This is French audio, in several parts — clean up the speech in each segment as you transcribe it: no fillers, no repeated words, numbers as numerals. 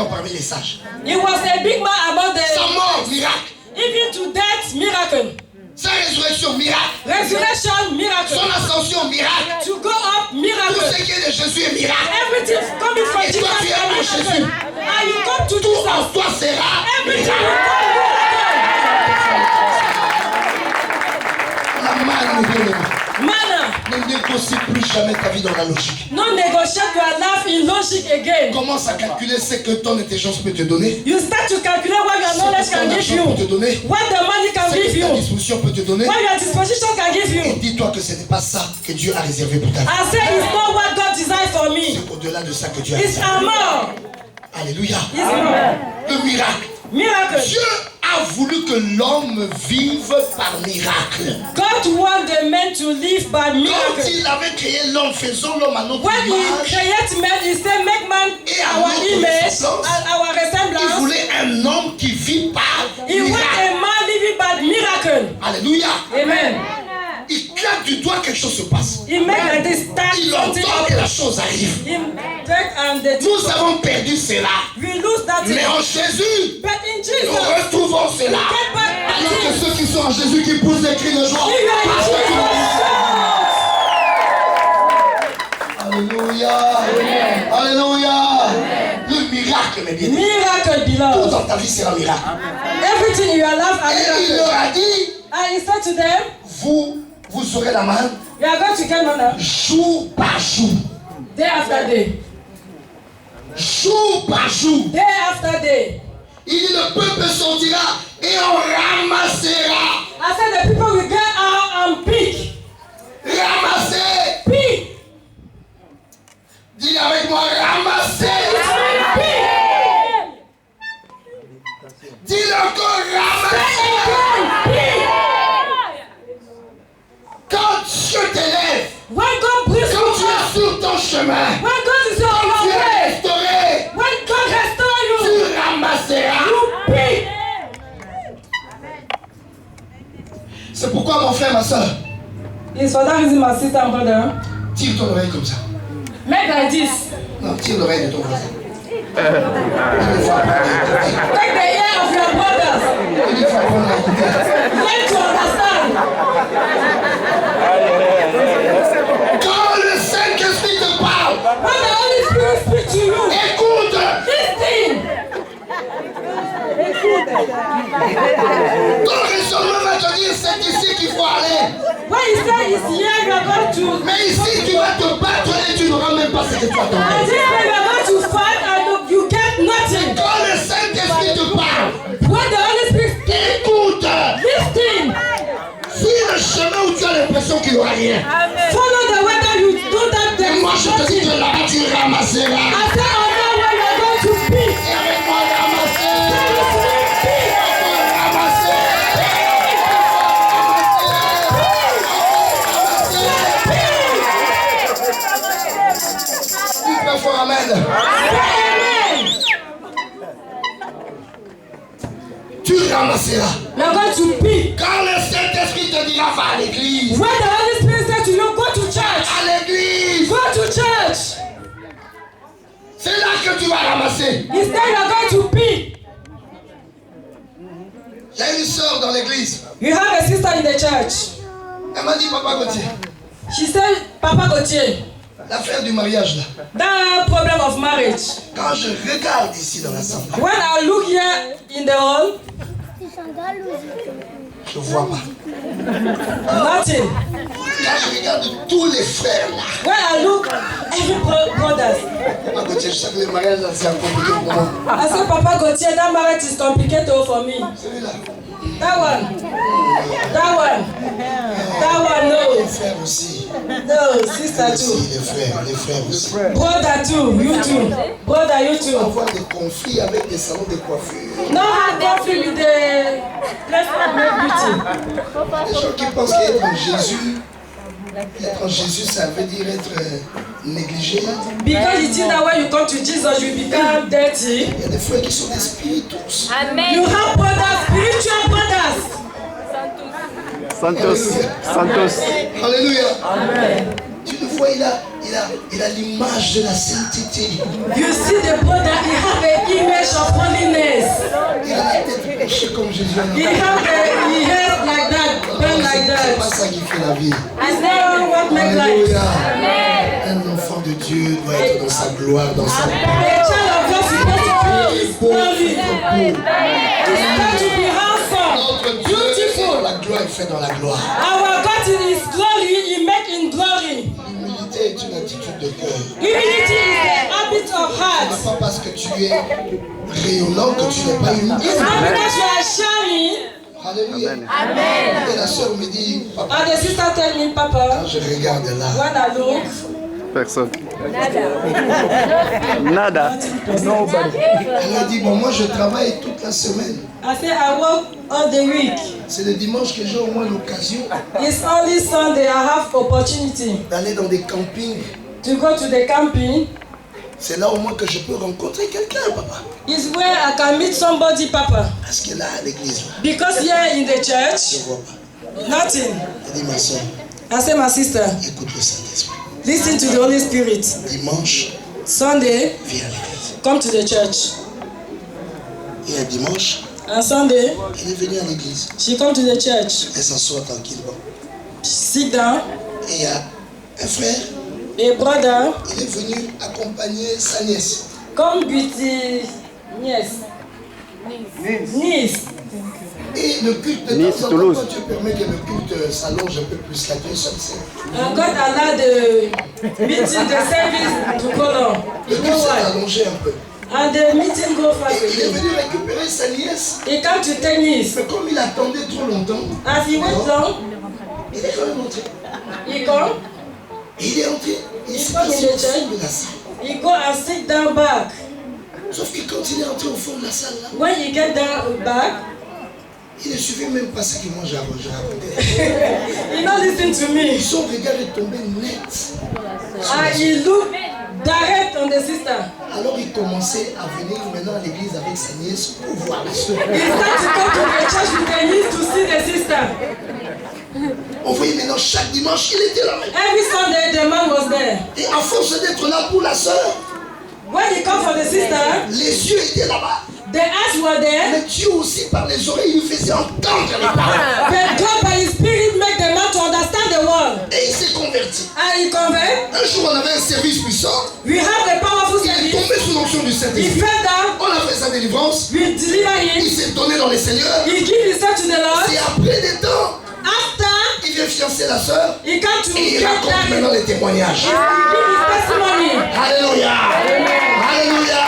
Parmi les sages. He was a big man among the. Sa mort, miracle. Even to death, miracle. Sa résurrection, miracle. Resurrection, miracle. Son ascension, miracle. To go up, miracle. Tout ce qui est de Jésus est miracle. Everything coming from Et Jesus toi, tu es en is Jésus. miracle. And you come to Tout en Jesus. toi sera Everything miracle. La manne, bien aimé. Manna. Ne négocie plus jamais ta vie dans la logique. No negotiate your life in logic again. Commence à calculer ce que ton intelligence peut te donner. You start to calculate what your knowledge Ce que can ton give argent peut te you. donner. What the money can Ce give que ta you. disposition peut te donner. What your disposition can give Et you. dis-toi que ce n'est pas ça que Dieu a réservé pour ta vie. I say it's not what God designed for me. C'est au-delà de ça que Dieu a It's réservé. more. Alléluia. It's more. Le miracle. Miracle. Dieu a voulu que l'homme vive par miracle. God wants the man to live by Quand miracle. il avait créé l'homme, faisons l'homme à notre When he image, created man, he said, make man Et à our notre image ressemblance. and our il resemblance. voulait un homme qui vit par He wants miracle. a man living by miracle. Alléluia. Amen. Il claque du doigt, quelque chose se passe. He make like this start Il something entend et up. la chose arrive. He take and the Nous avons perdu cela. we lose that thing. Mais en Jésus, But in nous Jesus, retrouvons cela. get back Alors que that thing. ceux qui sont en Jésus qui poussent des cris de joie. If you are in Parce que tu Jesus, Alléluia. Alléluia. Le miracle, mes bien-aimés. miracle Tout belongs. dans ta vie sera un miracle. Everything in your life are Et il miracle. leur a dit, And he said to them, vous aurez la manne you are going to get manna jour par jour. day after day. Jour par jour. Day after day. Il dit, le peuple sortira et on ramassera. I said the people will get out and pick. Ramasser. Pick. Dis avec moi, ramasser. Pick. Dis encore, ramasser. Pick. Quand Dieu t'élève, When God brings quand you tu up, es sur ton chemin, when God is on tu your es way, restauré, when God restore you, tu ramasseras. you pick. C'est pourquoi mon frère, ma soeur, It's for that reason, my sister and brother, tire ton oreille comme ça. make like this. Non, tire l'oreille de ton voisin. Take the ear of your brothers. Il faut apprendre à écouter. Learn to understand. Quand le Saint-Esprit te parle, When the Holy Spirit speaks to you, écoute. listen. Ton raisonnement va te dire c'est ici qu'il faut aller. When he says it's here, you are going to. Mais ici tu vas te battre et tu n'auras même pas ce que tu And attends. this way you are going to fight and you get nothing. Quand le Saint-Esprit te parle, When the Holy Spirit speaks, écoute. listen. Suis le chemin où tu as l'impression qu'il n'y aura rien. Follow the way that you do that. There Et is moi je te dis nothing. que là-bas tu ramasseras. I say, oh no, when you are going to speak. Et avec moi ramasser. When you speak, Ramasser. Dis très fort amen. amen. Tu ramasseras. You are going to speak. Quand le Saint-Esprit te dira va à l'église. When the Holy Spirit says to you, go to church. À l'église. Go to church. C'est là que tu vas ramasser. Instead, you are going to speak. Il y a une soeur dans l'église. You have a sister in the church. Elle m'a dit, Papa Gauthier, She said, Papa Gauthier, l'affaire du mariage là. that problem of marriage. Quand je regarde ici dans l'assemblée, When I look here in the hall, je ne vois pas. nothing. Quand je regarde tous les frères là, When I look, every brothers. Papa Gauthier, je sais que le mariage là, c'est un compliqué pour moi. I said, Papa Gauthier, that marriage is complicated for me. Celui-là. That one. That one. That one, Les no. frères aussi. No, sister too. Aussi, les frères aussi. Brother too, you too. Brother, you On too. voit des conflits avec des salons de coiffure. No conflict with the place of beauty. Les gens qui pensent qu'être en Jésus, être en Jésus, ça veut dire être négligé. Because you think that when you come to Jesus, you become dirty. Il y a des frères qui sont des spiritus. You have brothers, spiritual brothers. Santos. Alléluia. Tu le vois, il Il a l'image de la sainteté. You see the brother, he have an image of holiness. Il a la tête penchée comme Jésus. He have he head like that, bend like C'est pas that. ça qui fait la vie. Is that what make life? Alléluia. Un enfant de Dieu doit être dans sa gloire, dans sa A child of God supposed to be holy. He's supposed to be handsome, Notre Dieu, beautiful. la gloire est faite dans la gloire. Our God in His glory, He make in glory. L'humilité est une attitude de cœur. Humility is the habit of Ce n'est heart. pas parce que tu es rayonnant que tu n'es pas It's humble. not because you are shining. Alléluia. Et la sœur me dit, papa, And the sister tell me, quand Papa, je regarde là, when I look, Personne. Nada. Nobody. elle a dit, bon, moi je travaille toute la semaine. I say I work all the week. C'est le dimanche que j'ai au moins l'occasion It's only Sunday I have opportunity d'aller dans des campings. to go to the camping. C'est là au moins que je peux rencontrer quelqu'un, papa. It's where I can meet somebody, Papa. Parce que là, à l'église, là, Because here in the je church, ne vois pas. nothing. Elle dit, ma soeur, I say, my sister, écoute le Saint-Esprit. listen to the Holy Spirit. Dimanche, Sunday, viens à l'église. come to the church. Et un dimanche, And Sunday, elle est venue à l'église. she come to the church. Elle s'assoit tranquillement. Sit down. Et il y a un frère, A brother, il est venu accompagner sa nièce. come with the niece. Niece. Et le culte de Nice, temps en temps, Toulouse. quand tu permets que le culte s'allonge un peu plus, là, Dieu seul sait. And God allowed the meeting, the service to go on. Le You culte know s'est why? allongé un peu. And the meeting go fast Et il est again. venu récupérer sa nièce. He come to take niece. Mais comme il attendait trop longtemps, As he went long, il est quand même entré. he come. Et il est entré. Il s'est Come in assis the au fond church. de la salle. He go and sit down back. Sauf que quand il est entré au fond de la salle, là, When he get down back, il ne suivait même pas ce que moi j'ai raconté. he not listen to me. Son regard est tombé net. And he look direct on the sister. Alors il commençait à venir maintenant à l'église avec sa nièce pour voir la soeur. He start to come to the church with the niece to see the sister. On voyait maintenant chaque dimanche, il était là. Every Sunday the man was there. Et à force d'être là pour la soeur, When he come for the sister, les yeux étaient là-bas. the eyes were there. Mais Dieu aussi par les oreilles, il faisait entendre les paroles. But God by His Spirit make the man to understand the word. Et il s'est converti. And he convert. Un jour, on avait un service puissant. We have a powerful Il est service. tombé sous l'onction du He Saint-Esprit. fell down. On a fait sa délivrance. We deliver Il him. s'est donné dans les Seigneurs. He give himself to the Lord. Et après des temps, After, il vient fiancer la sœur. he come to Et il get raconte married. maintenant les témoignages. He give his testimony. Alléluia. Alléluia.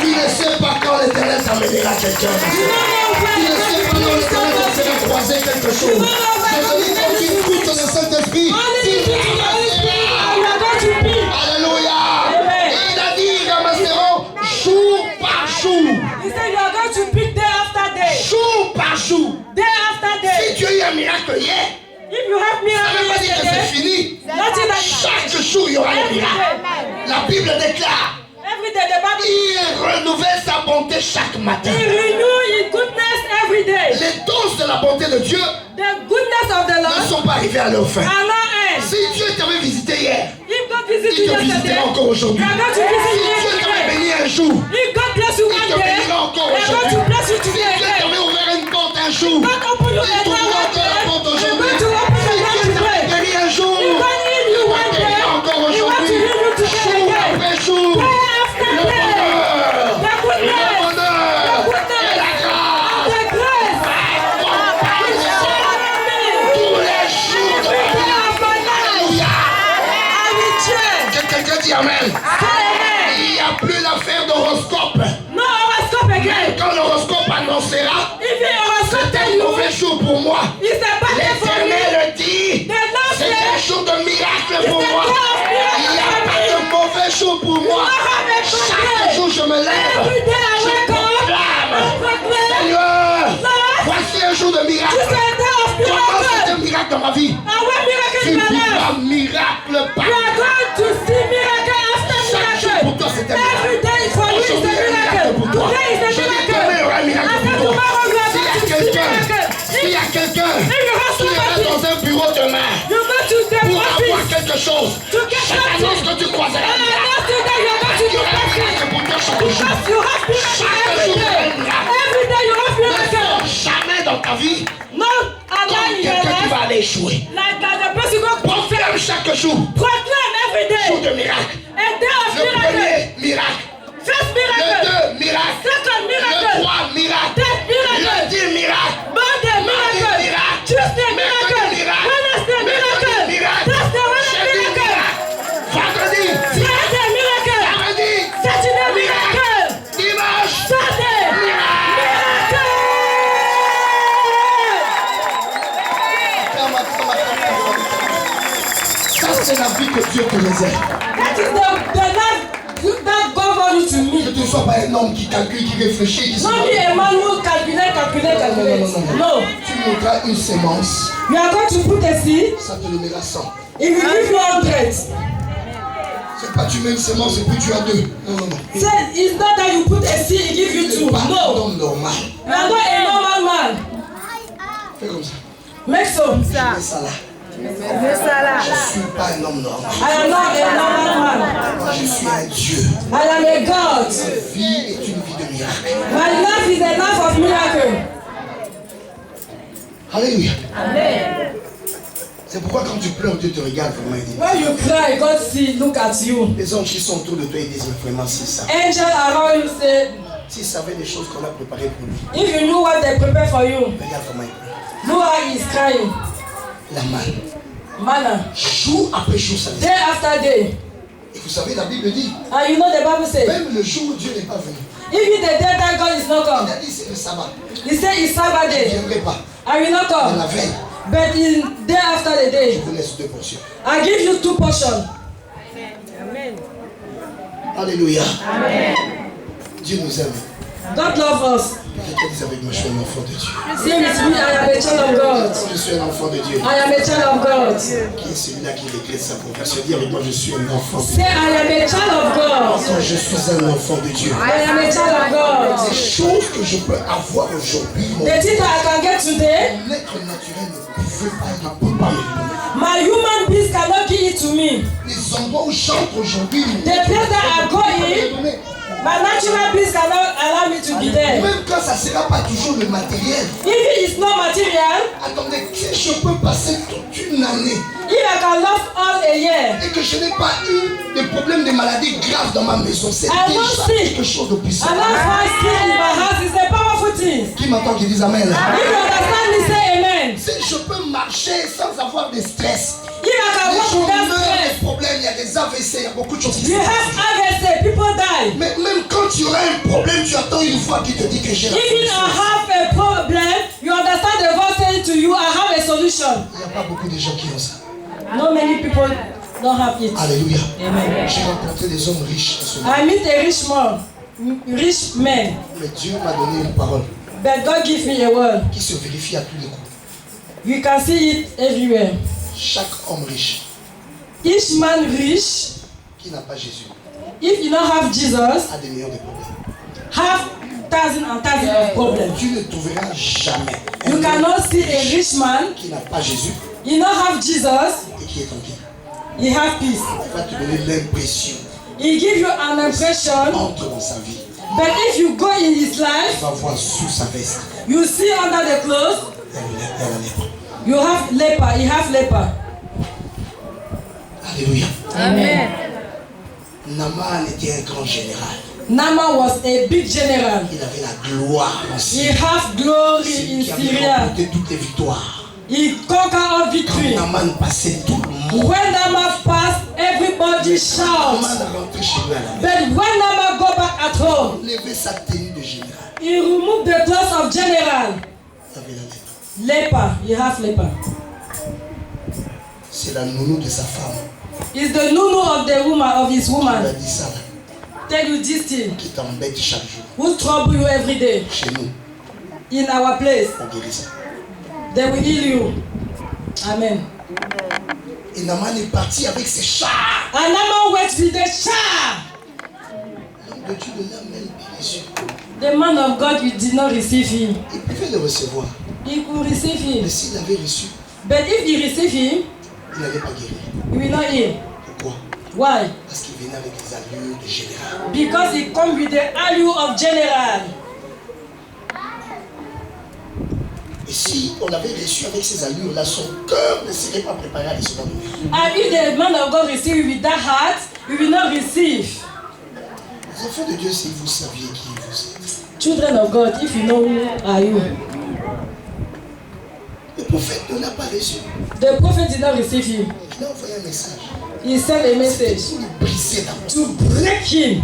Tu ne sais pas quand l'Éternel t'amènera quelqu'un. Tu ne sais pas quand l'Éternel te fera croiser quelque chose. Je te dis, quand tu écoutes le Saint-Esprit, Only tu listen to the Holy Spirit and you are going to be. Alléluia. Amen. Et il a dit, Ramasseron, jour par jour. He said you are going to pick day after day. Jour par jour. Day after Si day. tu as eu un miracle hier, If you have ça ne veut miracle pas dire que c'est yesterday, fini. nothing that Chaque jour, il y aura un every miracle. day. La Bible déclare, Every day the Bible il renouvelle sa bonté chaque matin. He renew His goodness every day. Les doses de la bonté de Dieu The goodness of the ne Lord sont pas arrivées à leur fin. are not end. Si Dieu t'avait visité hier, If God visit il you te visitera yesterday, encore aujourd'hui. you are going to Si visit Dieu you t'avait today. béni un jour, If God bless you il one te day, bénira encore they are going aujourd'hui. to bless you Si today Dieu again. t'avait ouvert une porte un jour, God open you il a door t'ouvrira one encore la day, porte He's aujourd'hui. going to Si open the door Dieu t'avait today. guéri un jour, He can heal you il va one day. guérir encore He wants to aujourd'hui. heal you today Jour again. après jour, Day after le day. bonheur, The le goodness, bonheur the goodness, et la grâce the grace, tous les jours de every ma day vie. of my life. Alléluia. I will change. Que quelqu'un dit Amen. Amen. Il n'y a plus l'affaire d'horoscope. No horoscope again. Quand l'horoscope annoncera, If the horoscope c'est tell un you, mauvais jour pour moi. it's a bad day for me. L'Éternel dit, The Lord c'est un said, jour de miracle pour It's a moi. day of miracle Il n'y a for pas me. de mauvais jour pour moi. You don't have a good Chaque day. jour je me lève. Every day I Je wake up, proclame, I proclaim, Seigneur, Lord, voici un jour de this is miracle. a day of Comment c'est miracle. un miracle dans ma vie? And when miracle Tu in my life, vivras miracle par you are going to see miracle after chaque jour pour toi, c'est un miracle. Every miracle. day for you is a Aujourd'hui, il y a un miracle miracle. pour toi. Today is a Je dis miracle. demain, il y aura un miracle After pour toi. tomorrow, you are S'il y a going to see quelqu'un, miracle. s'il y a quelqu'un you have qui ira somebody, dans un bureau demain you go to the pour avoir office quelque chose, to get chaque annonce something. que tu croiseras un miracle. Next day you are going to Il y do aura un blessing. miracle pour toi chaque jour. Because you have miracle every day. Every day you have Ne miracle. sors jamais dans ta vie No comme allow in your quelqu'un qui va life aller échouer. like the person go Proclame chaque jour. proclaim every Jour day. de miracle. A day of Le miracle. premier miracle. First Le miracle. deux miracle. Second Le miracle. trois miracle. Third miracle. Lundi miracle. Monday miracle. miracle. Tuesday Mercredi miracle. miracle. Wednesday Mercredi miracle. miracle. Thursday Jeudi miracle. miracle. Vendredi. Friday miracle. Samedi. Saturday miracle. Dimanche. Sunday miracle. Ça, c'est la vie que Dieu te réserve. That is the life that God wants you to Que meet. tu ne sois pas un homme qui calcule, qui réfléchit, qui se Not be a man who calculate. No. Tu mettras une sémence, You are going to put a seed. ça te donnera 100. It will give you 100. C'est pas tu mets une sémence et puis tu as 2. Non, non, non. Say it's not that you put a seed, it give you Tu 2. n'es pas un No. homme normal. You are not a normal man. Fais comme ça. Make so. Je mets ça là. Je ne suis pas un homme normal. I am not a normal man. Moi, je suis un Dieu. I am a God. Ma vie est une vie de miracle. My life is a life of miracle. Alléluia. Amen. C'est pourquoi quand tu pleures, Dieu te regarde vraiment et dit. When you cry, God see, look at you. Les anges qui sont autour de toi, ils disent, mais vraiment, c'est ça. Angel around you say, S'ils savaient des choses qu'on a préparées pour lui, if you knew what they prepare for you, regarde comment il pleure. know how he is crying. La manne. Manna. Jour après jour, ça Day after day. Et vous savez, la Bible dit, And you know the Bible says, même le jour où Dieu n'est pas venu, even the day that God is not il come, a dit c'est le sabbat. he said it's Sabbath Je ne day. viendrai pas. I will not Mais la come. veille, But in day after the je day, vous laisse 2 portions. I give you 2 portions. Alléluia. Dieu nous aime. God loves us. Quelqu'un dit avec moi, je suis un enfant de Dieu. Say with me, I am a child of God. Je suis un enfant de Dieu. I am a child of God. Qui est celui-là qui décrète sa profession? Dis avec moi, je suis un enfant de Dieu. Say I am a child of God. Quand je suis un enfant de Dieu. I am a child of God. Les choses que je peux avoir aujourd'hui, mon The thing that I can get today, être naturel ne peut pas me donner. my human beings cannot give it to me. Les endroits où j'entre aujourd'hui, The place that I go in, donner. my natural beings cannot allow me to be there. Même quand ça ne sera pas toujours le matériel. If it is not material, Attendez, si je peux passer toute une année if I can love all a year, et que je n'ai pas eu de problème de maladie grave dans ma maison, c'est I déjà don't see. quelque chose de puissant. and not find sin in my house is a powerful thing. Qui m'entend qui dit Amen? If you understand me, say amen. Si je peux marcher sans avoir de stress, If I can les walk gens without meurent stress, des problèmes, il y a des AVC, il y a beaucoup de choses qui se you have passent. AVC, people die. Mais même quand tu auras un problème, tu attends une fois qu'il te dit que j'ai la Even I solution. have a problem, you understand the voice saying to you, I have a solution. Il n'y a pas beaucoup de gens qui ont ça. Not many people don't have it. Alléluia. Amen. J'ai rencontré des hommes riches en ce moment. I meet a rich man, Mais Dieu m'a donné une parole but God give me a word. qui se vérifie à tous les coups. You can see it everywhere. Chaque homme riche Each man rich, qui n'a pas Jésus if you don't have Jesus, a des millions de problèmes. have thousands and thousands of problems. Tu ne trouveras jamais You un homme cannot see a rich man, qui n'a pas Jésus you don't have Jesus, et qui est tranquille. he have peace. Il va te donner l'impression He give you an impression, entre dans sa vie. but if you go in his Tu life, vas voir sous sa veste. you see under the clothes, Il y a la lèpre. you have leper, he have leper. Alléluia. Amen. Naaman était un grand général. Naaman was a big general. Il avait la gloire en He Syrie. have glory C'est in lui qui avait Syria. remporté toutes les victoires. He conquer all Quand victory. Naaman passait, tout le monde. When Naaman pass, everybody shout. Naaman rentré chez lui à la maison. But when Naaman go back at home, Lever sa tenue de général. he remove the clothes of general. Il avait la lèpre. Leper, he have leper. C'est la nounou de sa femme It's the nunu of the woman, of his qui lui a woman. dit ça là, Tell you this thing, qui t'embête chaque jour. who trouble you every day. Chez nous, In our place, on guérit ça. they will heal you. Amen. Et Naaman est parti avec ses chars. And Naaman went with the child. L'homme de Dieu ne l'a même pas reçu. The man of God, you did not receive him. Il pouvait le recevoir. He could receive Mais him. s'il l'avait reçu, But if you receive him, il n'allait pas guérir. you will not heal. Pourquoi? Why? Parce qu'il venait avec des allures de général. Because he come with the allure of general. Et si on avait reçu avec ces allures-là, son cœur ne serait pas préparé à recevoir de Dieu. And if the man of God receive with that heart, he will not receive. Les enfants de Dieu, si vous saviez qui vous êtes. Children of God, if you know who are you. Le prophète ne l'a pas reçu. The prophet did not receive him. Il a envoyé un message. He sent a message Pour le briser d'abord. to break him.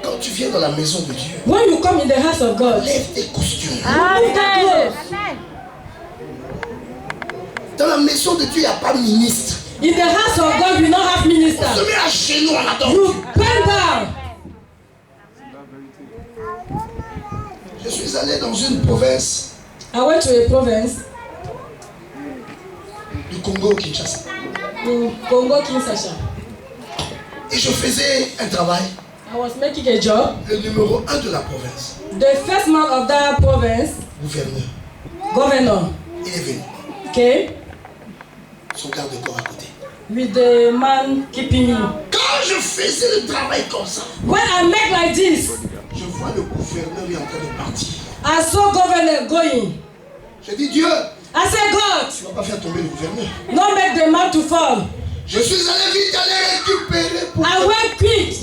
Quand tu viens dans la maison de Dieu, When you come in the house of God, lève tes costumes. remove that clothes. Dans la maison de Dieu, il n'y a pas de ministre. In the house of God, we don't have On minister. se met à genoux, on adore. You bend down. Je suis allé dans une province I went to a province du Congo, Kinshasa. in Congo, Kinshasa. Et je faisais un travail. I was making a job. Le numéro 1 de la province, The first man of that province, gouverneur, governor, il est venu. came Son garde corps à côté. with the man keeping him. Quand je faisais le travail comme ça, When I make like this, je vois le gouverneur est en train de partir. I saw governor going. Je dis Dieu, I said, God, tu ne vas pas faire tomber le gouverneur. don't make the man to fall. Je suis allé vite aller récupérer pour I que went quick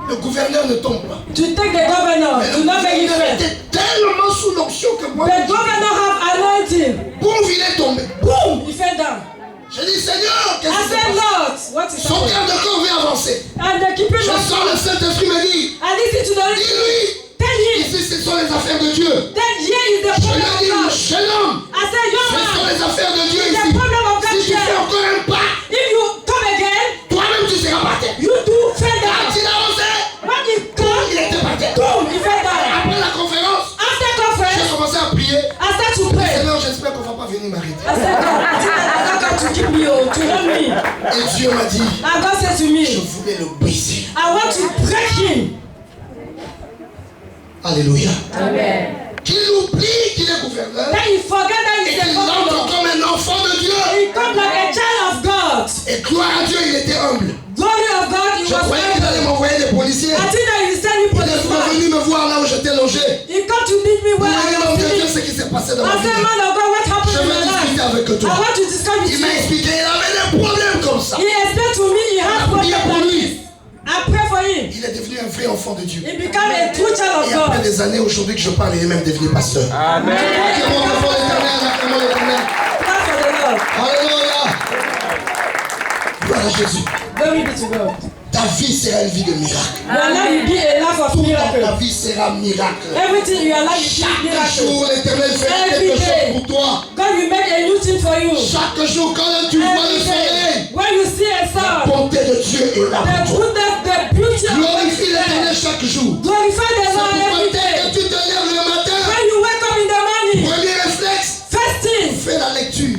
le gouverneur ne tombe pas. to take the governor, Mais to le not make it gouverneur fail. était tellement sous l'onction que moi, The governor have anointing. boum, il est tombé. Boom, he fell down. Je dis Seigneur, qu'est-ce I qui se said, passe? Lord, what is Son happening? garde corps veut avancer. And the keeping Je of sens le Saint-Esprit me dit, I listen to the Holy Spirit. dis-lui, Tell him ici ce sont les affaires de Dieu. that here is the Je problem lui ai of dit, God. jeune homme, I said, young ce sont man, les affaires de Dieu the ici. problem of God Si tu fais here. encore un pas, If you come again, toi-même tu seras par terre. you do fell Quand down. il a avancé, When he come, il était par terre. boom, he fell down. Après la conférence, After j'ai conference, commencé à prier. I started to pray. Seigneur, j'espère qu'on ne va pas venir m'arrêter. I said, God, I don't come to keep me, to help me. Et Dieu m'a dit, And God said to je me, voulais le briser. I want to break him. Alléluia. Amen. Qu'il oublie qu'il est gouverneur Then he forget that et he's a qu'il entre governor. comme un enfant de Dieu. He come like a child of God. Et gloire à Dieu, il était humble. Glory of God, he Je was croyais qu'il allait humble. m'envoyer des policiers. I think that he sent me Il est policeman. venu me voir là où j'étais logé. He come to meet me Il where m'a dit, I non, was Dieu, sitting. ce qui s'est passé dans I ma vie. said, man of God, what happened Je in veux my discuter life? avec I toi. want to discuss with Il m'a you. expliqué, il avait des problèmes comme ça. He explained to me he had prié problems pour like lui. this. I pray for him. Il est devenu un vrai enfant de Dieu. He became a true child Et of après God. des années, aujourd'hui que je parle, il est même devenu pasteur. Amen. Acclamons l'enfant l'éternel, acclamons l'éternel. Thank for the Lord. Alléluia. Gloire à Jésus. Glory be to God. Ta vie sera une vie de miracle. Your life will be a life of Toute ta miracle. vie sera miracle. Everything in your life will be Chaque miracle. jour, l'éternel fera Every quelque day. chose pour toi. God will make a new thing for you. Chaque jour, quand tu vois le Every soleil, day. When you see a la sun, bonté de Dieu est là the pour toi. goodness, the beauty of God Glorifie is l'éternel there. chaque jour. Glorify the C'est Lord pourquoi every dès que day. tu te lèves le matin, When you wake up in the morning, premier réflexe, first thing, fais la lecture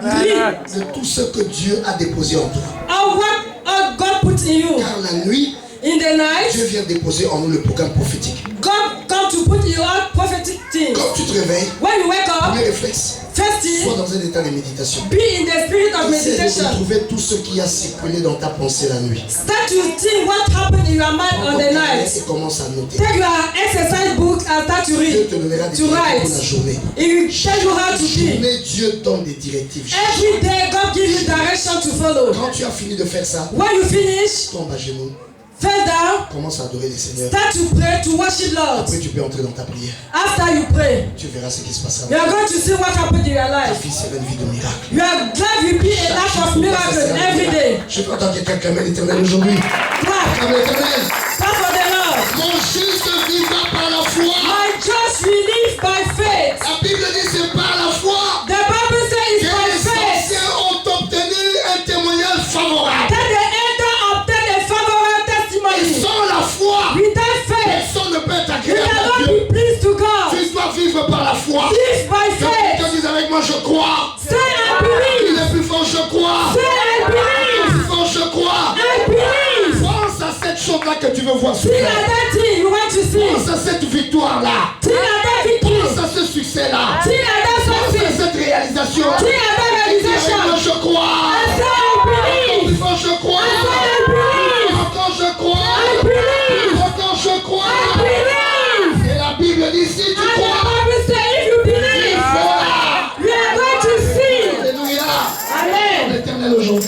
read de tout ce que Dieu a déposé en toi. of what God put in you. Car la nuit, In the night, Dieu vient déposer en nous le programme prophétique. God come to put in you all prophetic things. Quand tu te réveilles, When you wake up, premier réflexe, first sois thing, dans un état de méditation. be in the spirit of Essaie de meditation. retrouver tout ce qui a circulé dans ta pensée la nuit. Start to think what happened in your mind on the night. Et commence à noter. Take your exercise book and start to Dieu read, te donnera des to directives write. pour la journée. It will tell you how to be. Mais Dieu donne des directives. Every day, God gives you direction to follow. Quand tu as fini de faire ça, When you finish, tombe à genoux, fall down, commence à adorer le Seigneur. start to pray, to worship Lord. Après, tu peux entrer dans ta prière. After you pray, Tu verras ce qui se passera. you are going to see what happened in your Ta life. vie sera une vie de miracle. Your life will be a life of miracles every day. Je peux entendre quelqu'un clamer l'éternel aujourd'hui. Clap, Clame l'éternel. clap for the Lord. Mon juste vivra par la foi. My just will live by faith. La Bible dit c'est par la foi The Bible says que it's by les faith anciens ont obtenu un témoignage favorable. that the elder obtained a favorable Et testimony. sans la foi, Without faith, personne ne peut être you agréable à cannot Dieu. be pleased to God. Tu dois vivre par la foi. Live by Que faith. quelqu'un dise avec moi, je crois. Say I Il believe. est plus fort, je crois. Say I believe. Plus fort, je crois. I believe. Pense à cette chose-là que tu veux voir se Think faire. of that thing you want to see. Pense à cette victoire-là. Think of that victory. Pense à ce succès-là. Think of that Pense à success. cette réalisation. Think of that Et dis avec moi, realization. je crois. I say I Plus believe. fort, je crois. I say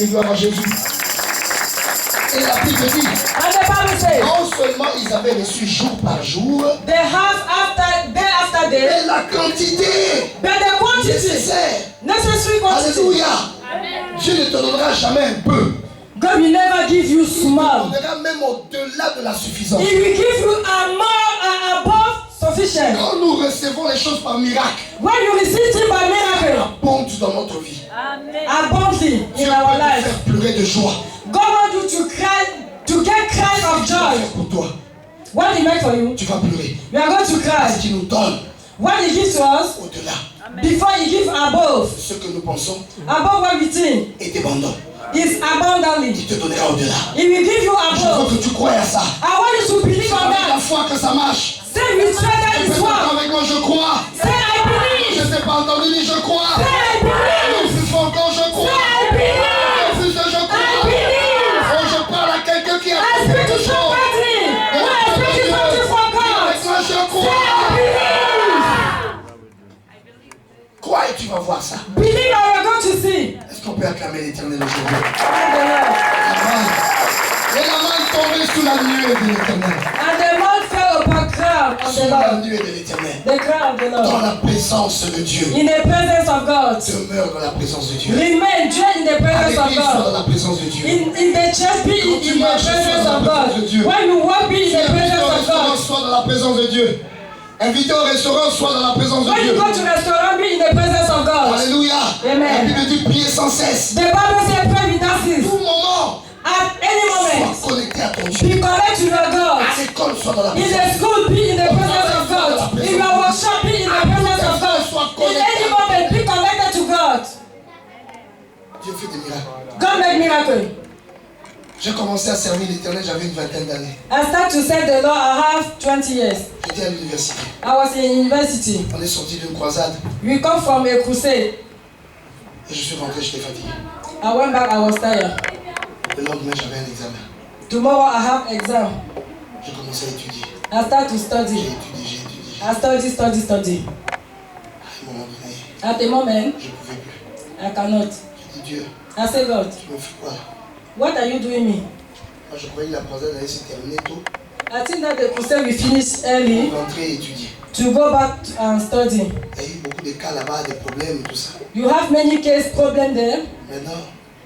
dit gloire à Jésus. Et la Bible dit, And the Bible says, non seulement ils avaient reçu jour par jour, they have day after day, mais la quantité but the quantity, nécessaire. necessary quantity. Alléluia. Dieu ne te donnera jamais un peu. God will never give you Il te small. donnera même au-delà de la suffisance. He will give you a more above sufficient. Quand nous recevons les choses par miracle, When you receive things by miracle, abonde dans notre vie. abundantly Dieu in our peut te life, faire pleurer de joie. God wants you to cry, to get cry of Tu vas joy. faire pour toi. What He made for you, Tu vas pleurer. you are going to Parce cry. qu'il nous donne What He gives to us, au-delà before He gives above, de ce que nous pensons above what we think, et dépendant. is abundantly. Il te donnera au-delà. He will give you Je veux above. que tu croies à ça. I want you to believe on Avec la that. foi que ça marche. Say with faith that is Fais one. avec moi, je crois. Say I Je believe. ne t'ai pas entendu dire je crois. Say I believe. Plus fort encore, je Say crois. I believe. Plus de je I crois. believe. Oh, je parle à quelqu'un qui a I fait speak quelque to chose. somebody. Who is speaking something from God. Avec moi, je Say I crois. believe. Crois et tu vas voir ça. Believe and we're going to see. Est-ce qu'on peut acclamer l'Éternel aujourd'hui? Thank the Lord. Et la main est tombée sous la nuée de l'Éternel. And the man fell upon crown of Sous the la Lord. nuée de l'Éternel. The crown of the Dans Lord. la présence de Dieu. In the presence of God. Demeure dans la présence de Dieu. Remain dwell in the À presence of l'église, sois dans God. la présence de Dieu. In the church, be in the presence of God. When you walk, be in Si the invité au presence of restaurant, God. sois dans la présence de Dieu. Invité au restaurant, sois dans la présence de When you Dieu. go to restaurant, be in the presence of God. Alléluia. Amen. La Bible dit prier sans cesse. The Bible says pray without cease. Tout moment, At any moment, sois connecté à ton Dieu. be connected to your God. À l'école, sois dans la In présence. the school, be in the presence of God. In your workshop, be in the presence of God. In any moment, be connected to God. Dieu fait des miracles. God make miracle. J'ai commencé à servir l'Éternel, j'avais une vingtaine d'années. I start to serve the Lord. I have 20 years. J'étais à l'université. I was in university. On est sorti d'une croisade We come from a crusade. et je suis rentré, j'étais fatigué. I went back. I was tired. Le lendemain, j'avais un examen. Tomorrow I have exam. J'ai commencé à étudier. I start to J'ai study. étudié, j'ai étudié. I study. À un moment donné, At the moment, je ne pouvais plus. I cannot. J'ai dit Dieu, I say, God, tu me fais quoi? what are you doing me? Moi, je croyais que la croisade allait se terminer tôt. I think that the crusade will finish early Pour rentrer et étudier. to go back and study. Il y a eu beaucoup de cas là-bas, des problèmes et tout ça. You have many case problem there, Maintenant,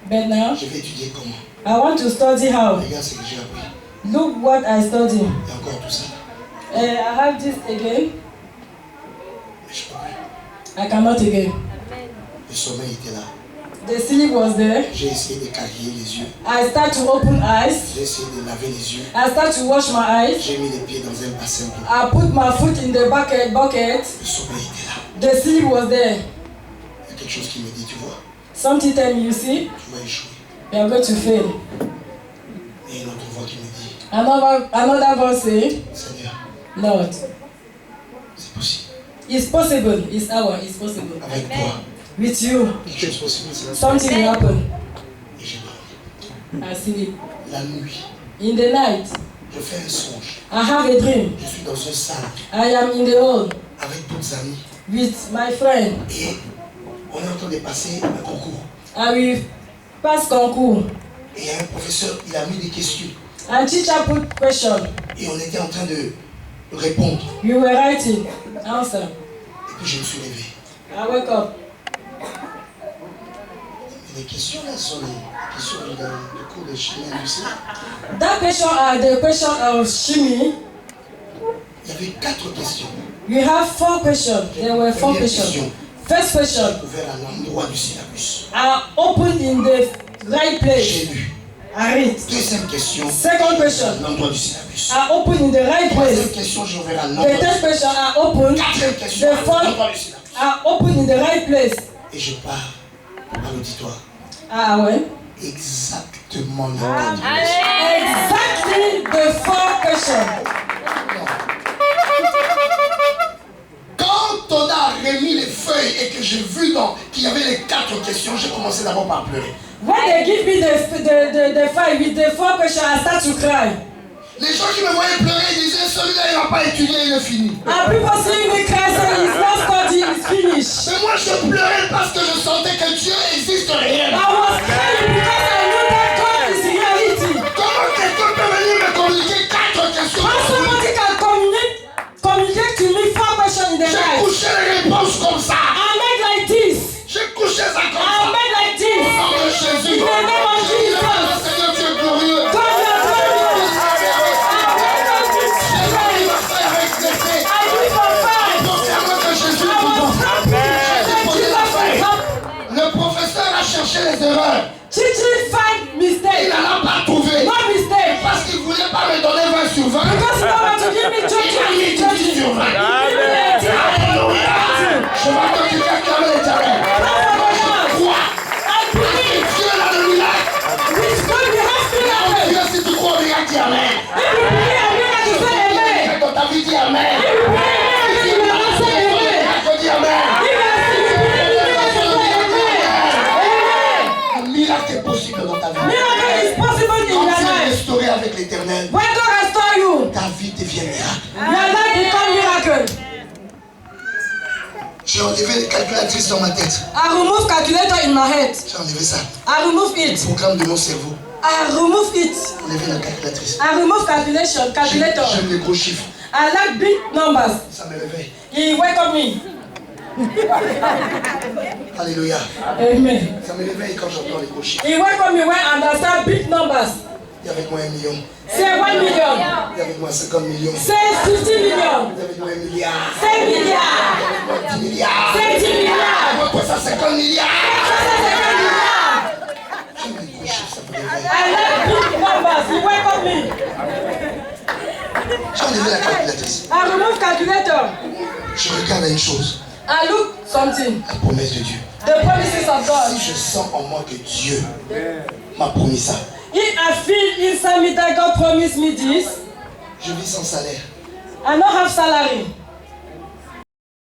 but now je vais étudier comment. I want to study how. Regarde ce que j'ai appris. Look what I study. Il y a encore tout ça. I have this again. Mais je ne peux plus. I cannot again. Le sommeil était là. The sleep was there. J'ai essayé de carrier les yeux. I start to open eyes. J'ai essayé de laver les yeux. I start to wash my eyes. J'ai mis les pieds dans un bassin d'eau. I put my foot in the bucket. Le sommeil était là. The sleep was there. Il y a quelque chose qui me dit, tu vois, Something tell me, you see, tu vas échouer. you are going to fail. Et une autre voix qui me dit, Another voice say, Seigneur, Lord, c'est possible. it's possible. It's our. It's possible. Avec toi, With you, quelque chose possible. something will happen. Et j'ai dormi. I sleep. La nuit, In the night, je fais un songe. I have a dream. Je suis dans une salle I am in the hall avec d'autres amis. with my friend. Et on est en train de passer un concours. I will pass concours. Et il y a un professeur, il a mis des questions. And teacher put question. Et on était en train de répondre. You were writing answer. Et puis je me suis levé. I wake up. Et les questions là sont les questions de cours de chimie industrielle. That question are the question of chimie. Il y avait 4 questions. You have 4 questions. There were 4 Première questions. question, First question ouvert à l'endroit du syllabus. are open in the right place. J'ai lu. I read. Deuxième question, Second question à l'endroit du syllabus. are open in the right Troisième place. question, j'ai ouvert à The l'endroit. third question are open. Quatrième question, The à fourth l'endroit du syllabus. are open in the right place. Et je pars à l'auditoire. Ah ouais. Exactement l'endroit du Exactly the 4 questions. Quand on a remis les feuilles et que j'ai vu qu'il y avait les 4 questions, j'ai commencé d'abord par pleurer. When they give me the 5 with the 4 questions, I start to cry. Les gens qui me voyaient pleurer disaient celui-là il n'a pas étudié, il est fini. And people see me cry, say it's not study, it's finished. Mais moi je pleurais parce que je sentais que Dieu existe réellement. I was crying because I l'éternel, When God restore you, ta vie devient miracle. your life become miracle. J'ai enlevé les calculatrices dans ma tête. I remove calculator in my head. J'ai enlevé ça. I remove it. Programme de mon cerveau. I remove it. Enlevé la calculatrice. I remove calculator. J'aime les gros chiffres. I like big numbers. Ça me réveille. He welcome me. Alléluia. Amen. Ça me réveille quand j'entends les gros chiffres. He welcome me when I understand big numbers. Il y a avec moi 1 million. Say 1 million. Il y a avec moi 50 millions. Say 50 million. Il y a avec moi 1 milliard. 5 milliards. Il y a avec moi 10 milliards. 5 milliards. Moi, pour ça, 50 milliards. 50 milliards. J'aime les gros chiffres, ça me réveille. I like big numbers. He welcome me. J'ai enlevé la calculatrice. I remove calculator. Je regarde à une chose. I look something. La promesse de Dieu. The promises of God. Si je sens en moi que Dieu m'a promis ça, If I feel inside me that God promised me this, je vis sans salaire. I don't have salary.